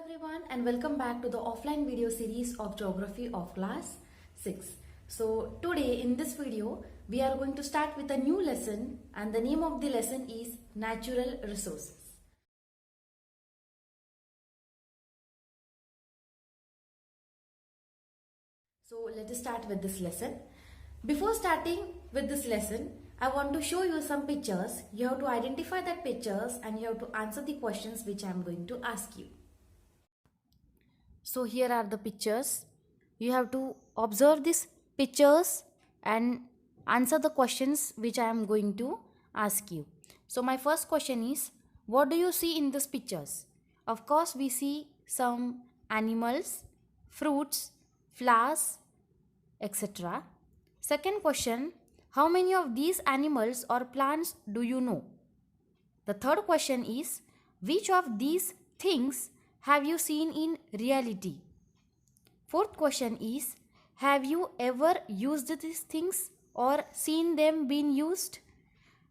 Everyone, and welcome back to the offline video series of Geography of Class 6. So today in this video we are going to start with a new lesson, and the name of the lesson is Natural Resources. So let us start with this lesson. Before starting with this lesson, I want to show you some pictures. You have to identify that pictures and you have to answer the questions which I am going to ask you. So here are the pictures. You have to observe these pictures and answer the questions which I am going to ask you. So my first question is, what do you see in these pictures? Of course, we see some animals, fruits, flowers, etc. Second question, how many of these animals or plants do you know? The third question is, which of these things have you seen in reality? Fourth question is, have you ever used these things or seen them being used?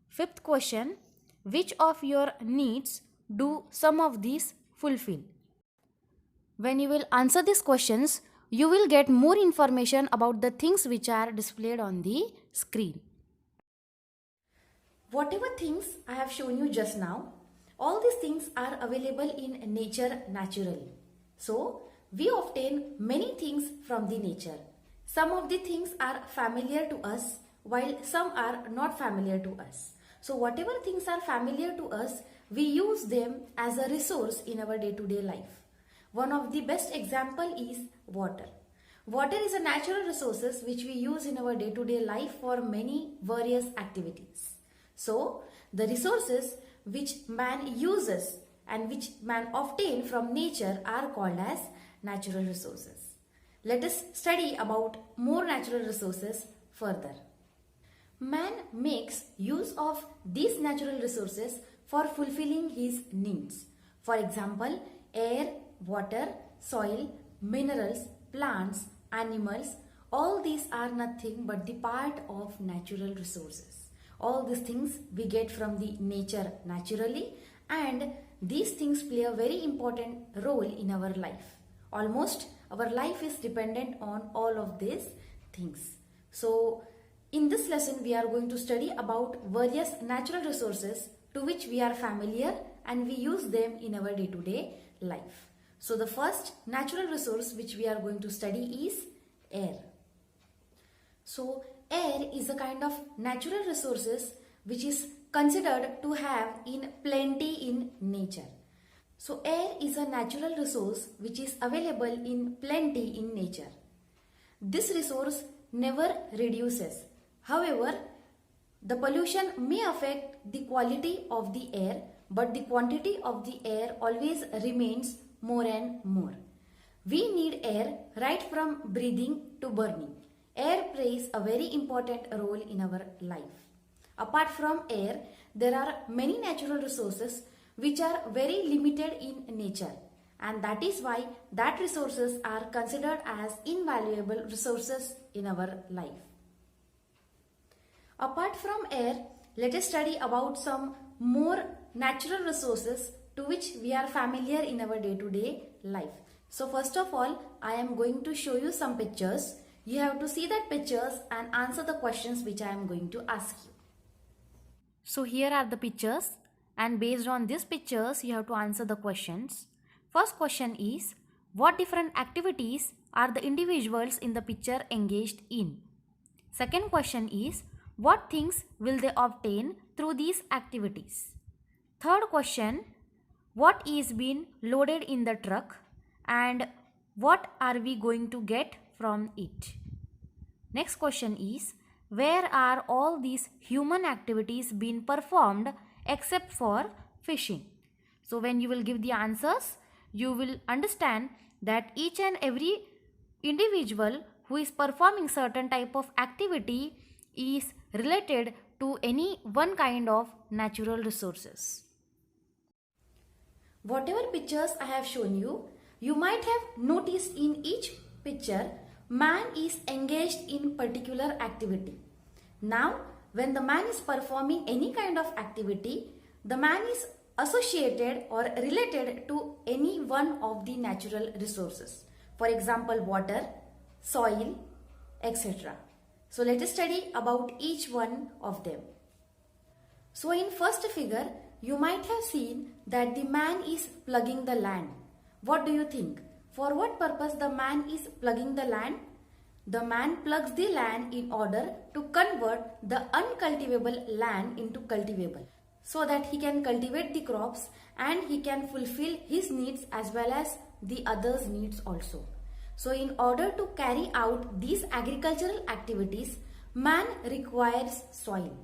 Fifth question, which of your needs do some of these fulfill? When you will answer these questions, you will get more information about the things which are displayed on the screen. Whatever things I have shown you just now, all these things are available in nature naturally. So, we obtain many things from the nature. Some of the things are familiar to us, while some are not familiar to us. So, whatever things are familiar to us, we use them as a resource in our day-to-day life. One of the best example is water. Water is a natural resources which we use in our day-to-day life for many various activities. So, the resources which man uses and which man obtain from nature are called as natural resources. Let us study about more natural resources further. Man makes use of these natural resources for fulfilling his needs. For example, air, water, soil, minerals, plants, animals, all these are nothing but the part of natural resources. All these things we get from the nature naturally, and these things play a very important role in our life. Almost our life is dependent on all of these things. So in this lesson we are going to study about various natural resources to which we are familiar and we use them in our day-to-day life. So the first natural resource which we are going to study is air. So air is a kind of natural resources which is considered to have in plenty in nature. So air is a natural resource which is available in plenty in nature. This resource never reduces. However, the pollution may affect the quality of the air, but the quantity of the air always remains more and more. We need air right from breathing to burning. Air plays a very important role in our life. Apart from air, there are many natural resources which are very limited in nature, and that is why that resources are considered as invaluable resources in our life. Apart from air, let us study about some more natural resources to which we are familiar in our day-to-day life. So first of all, I am going to show you some pictures. You have to see that pictures and answer the questions which I am going to ask you. So here are the pictures, and based on these pictures you have to answer the questions. First question is, what different activities are the individuals in the picture engaged in? Second question is, what things will they obtain through these activities? Third question, what is being loaded in the truck and what are we going to get from it? Next question is, where are all these human activities being performed except for fishing? So when you will give the answers, you will understand that each and every individual who is performing certain type of activity is related to any one kind of natural resources. Whatever pictures I have shown you, you might have noticed in each picture, man is engaged in particular activity. Now, when the man is performing any kind of activity, the man is associated or related to any one of the natural resources. For example, water, soil, etc. So let us study about each one of them. So in first figure, you might have seen that the man is plugging the land. What do you think? For what purpose the man is plugging the land? The man plugs the land in order to convert the uncultivable land into cultivable, so that he can cultivate the crops and he can fulfill his needs as well as the others' needs also. So in order to carry out these agricultural activities, man requires soil.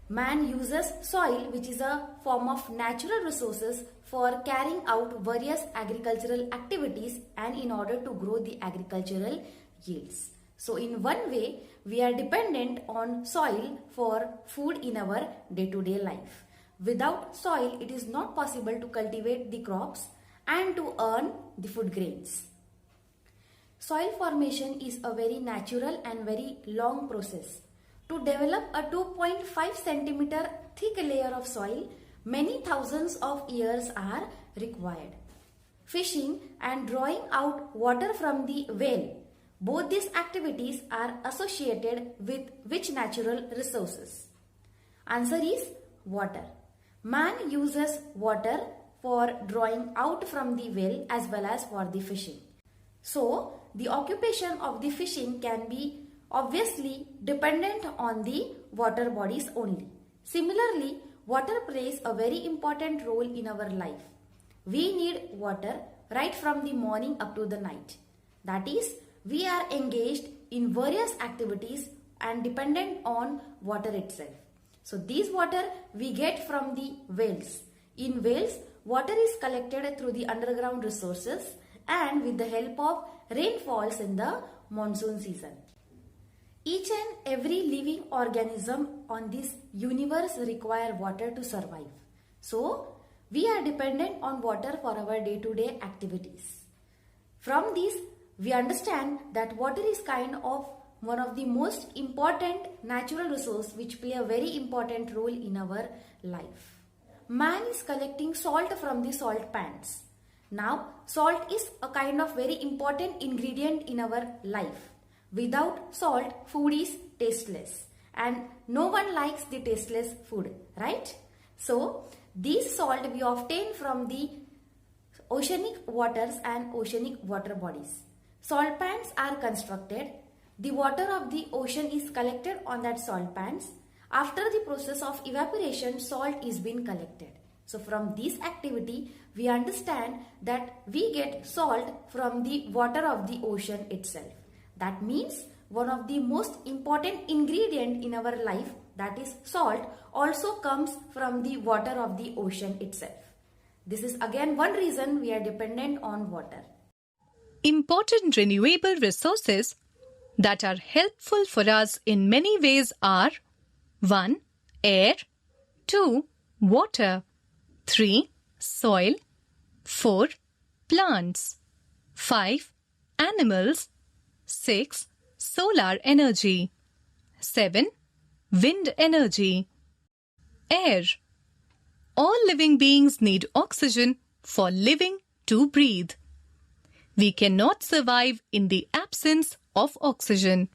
Man uses soil, which is a form of natural resources, for carrying out various agricultural activities and in order to grow the agricultural yields. So in one way, we are dependent on soil for food in our day-to-day life. Without soil, it is not possible to cultivate the crops and to earn the food grains. Soil formation is a very natural and very long process. To develop a 2.5 centimeter thick layer of soil, many thousands of years are required. Fishing and drawing out water from the well, both these activities are associated with which natural resources? Answer is water. Man uses water for drawing out from the well as well as for the fishing. So, the occupation of the fishing can be obviously dependent on the water bodies only. Similarly, water plays a very important role in our life. We need water right from the morning up to the night. That is, we are engaged in various activities and dependent on water itself. So these water we get from the wells. In wells, water is collected through the underground resources and with the help of rainfalls in the monsoon season. Each and every living organism on this universe require water to survive. So, we are dependent on water for our day-to-day activities. From this, we understand that water is kind of one of the most important natural resource which play a very important role in our life. Man is collecting salt from the salt pans. Now, salt is a kind of very important ingredient in our life. Without salt, food is tasteless and no one likes the tasteless food, right? So, these salt we obtain from the oceanic waters and oceanic water bodies. Salt pans are constructed. The water of the ocean is collected on that salt pans. After the process of evaporation, salt is being collected. So from this activity, we understand that we get salt from the water of the ocean itself. That means one of the most important ingredient in our life, that is salt, also comes from the water of the ocean itself. This is again one reason we are dependent on water. Important renewable resources that are helpful for us in many ways are 1. Air, 2. Water, 3. Soil, 4. Plants, 5. Animals, 6. Solar energy, 7. Wind energy. Air. All living beings need oxygen for living to breathe. We cannot survive in the absence of oxygen.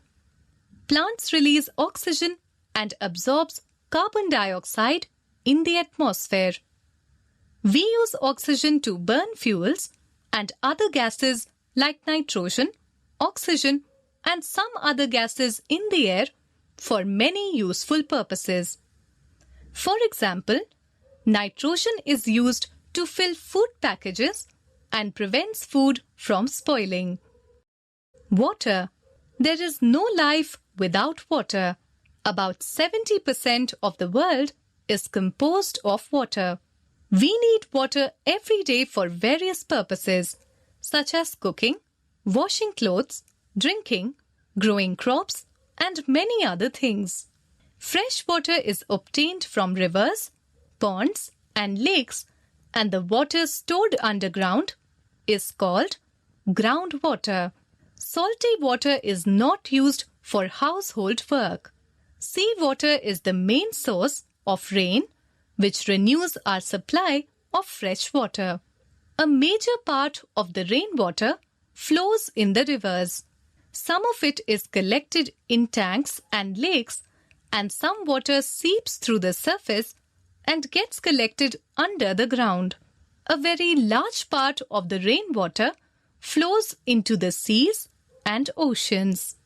Plants release oxygen and absorbs carbon dioxide in the atmosphere. We use oxygen to burn fuels and other gases like nitrogen, oxygen, and some other gases in the air for many useful purposes. For example, nitrogen is used to fill food packages and prevents food from spoiling. Water. There is no life without water. About 70% of the world is composed of water. We need water every day for various purposes, such as cooking, washing clothes, drinking, growing crops, and many other things. Fresh water is obtained from rivers, ponds, and lakes, and the water stored underground is called groundwater. Salty water is not used for household work. Seawater is the main source of rain, which renews our supply of fresh water. A major part of the rainwater flows in the rivers. Some of it is collected in tanks and lakes, and some water seeps through the surface and gets collected under the ground. A very large part of the rainwater flows into the seas and oceans.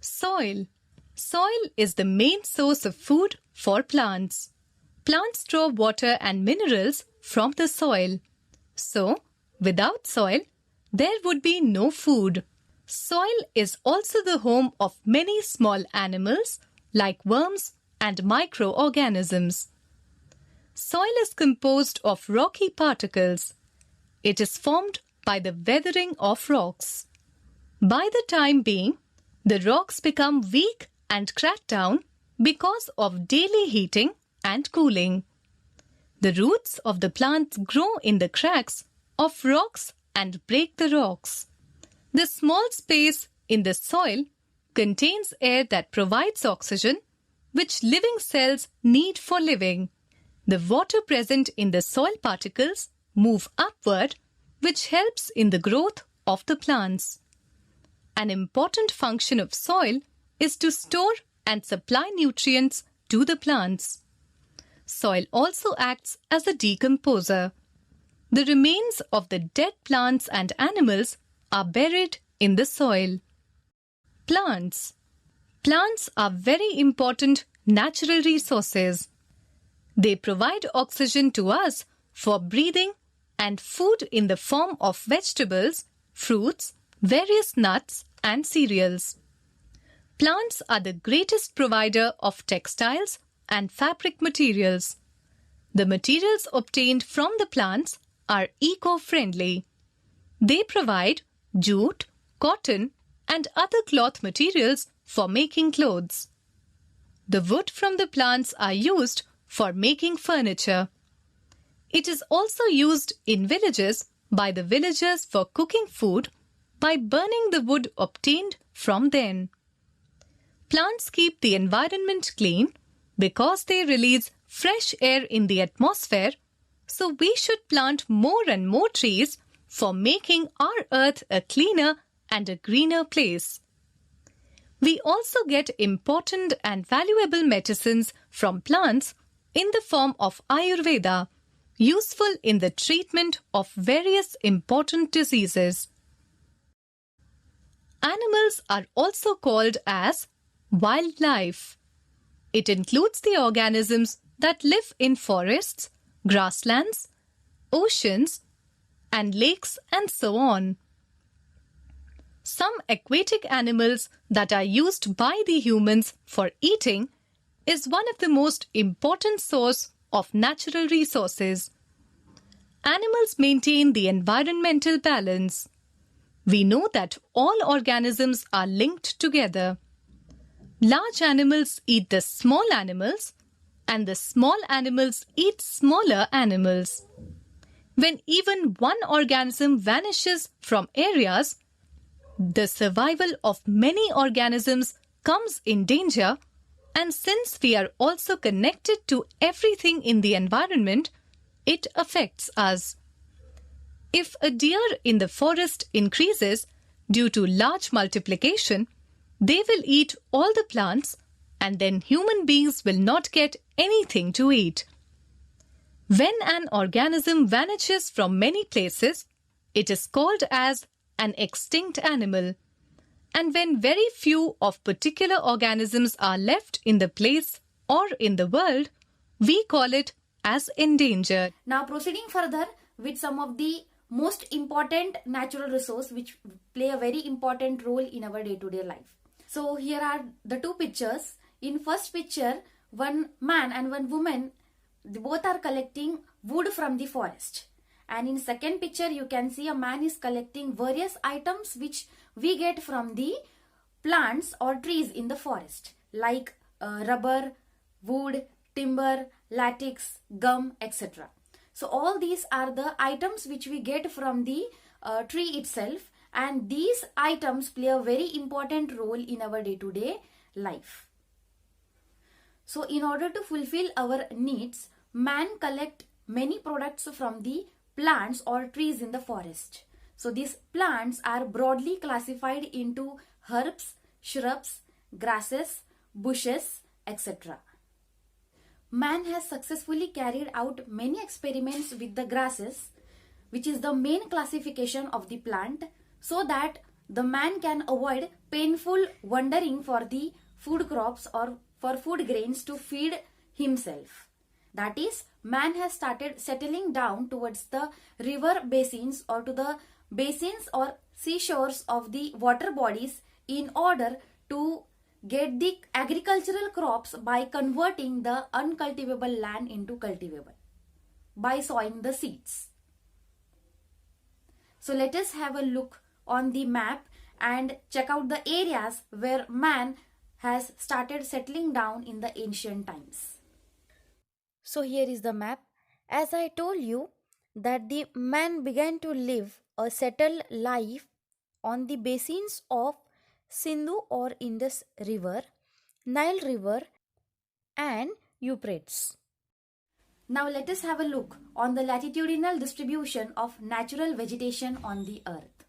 Soil. Soil is the main source of food for plants. Plants draw water and minerals from the soil. So, without soil, there would be no food. Soil is also the home of many small animals like worms and microorganisms. Soil is composed of rocky particles. It is formed by the weathering of rocks. By the time being, the rocks become weak and crack down because of daily heating and cooling. The roots of the plants grow in the cracks of rocks and break the rocks. The small space in the soil contains air that provides oxygen, which living cells need for living. The water present in the soil particles move upward, which helps in the growth of the plants. An important function of soil is to store and supply nutrients to the plants. Soil also acts as a decomposer. The remains of the dead plants and animals are buried in the soil. Plants. Plants are very important natural resources. They provide oxygen to us for breathing and food in the form of vegetables, fruits, various nuts, and cereals. Plants are the greatest provider of textiles and fabric materials. The materials obtained from the plants are eco-friendly. They provide jute, cotton, and other cloth materials for making clothes. The wood from the plants are used for making furniture. It is also used in villages by the villagers for cooking food by burning the wood obtained from them. Plants keep the environment clean because they release fresh air in the atmosphere, so we should plant more and more trees for making our earth a cleaner and a greener place. We also get important and valuable medicines from plants in the form of Ayurveda, useful in the treatment of various important diseases. Animals are also called as wildlife. It includes the organisms that live in forests, grasslands, oceans, and lakes, and so on. Some aquatic animals that are used by the humans for eating is one of the most important source of natural resources. Animals maintain the environmental balance. We know that all organisms are linked together. Large animals eat the small animals, and the small animals eat smaller animals. When even one organism vanishes from areas, the survival of many organisms comes in danger, and since we are also connected to everything in the environment, it affects us. If a deer in the forest increases due to large multiplication, they will eat all the plants, and then human beings will not get anything to eat. When an organism vanishes from many places, it is called as an extinct animal. And when very few of particular organisms are left in the place or in the world, we call it as endangered. Now proceeding further with some of the most important natural resources which play a very important role in our day-to-day life. So here are the two pictures. In first picture, one man and one woman, both are collecting wood from the forest. And in second picture, you can see a man is collecting various items which we get from the plants or trees in the forest, like rubber, wood, timber, latex, gum, etc. So all these are the items which we get from the tree itself, and these items play a very important role in our day-to-day life. So in order to fulfill our needs, man collect many products from the plants or trees in the forest. So these plants are broadly classified into herbs, shrubs, grasses, bushes, etc. Man has successfully carried out many experiments with the grasses, which is the main classification of the plant, so that the man can avoid painful wandering for the food crops or for food grains to feed himself. That is, man has started settling down towards the river basins or to the basins or seashores of the water bodies in order to get the agricultural crops by converting the uncultivable land into cultivable by sowing the seeds. So let us have a look on the map and check out the areas where man has started settling down in the ancient times. So here is the map. As I told you that the man began to live a settled life on the basins of Sindhu or Indus River, Nile River and Euphrates. Now let us have a look on the latitudinal distribution of natural vegetation on the earth.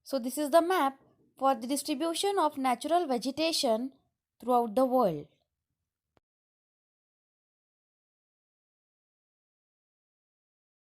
So this is the map for the distribution of natural vegetation throughout the world.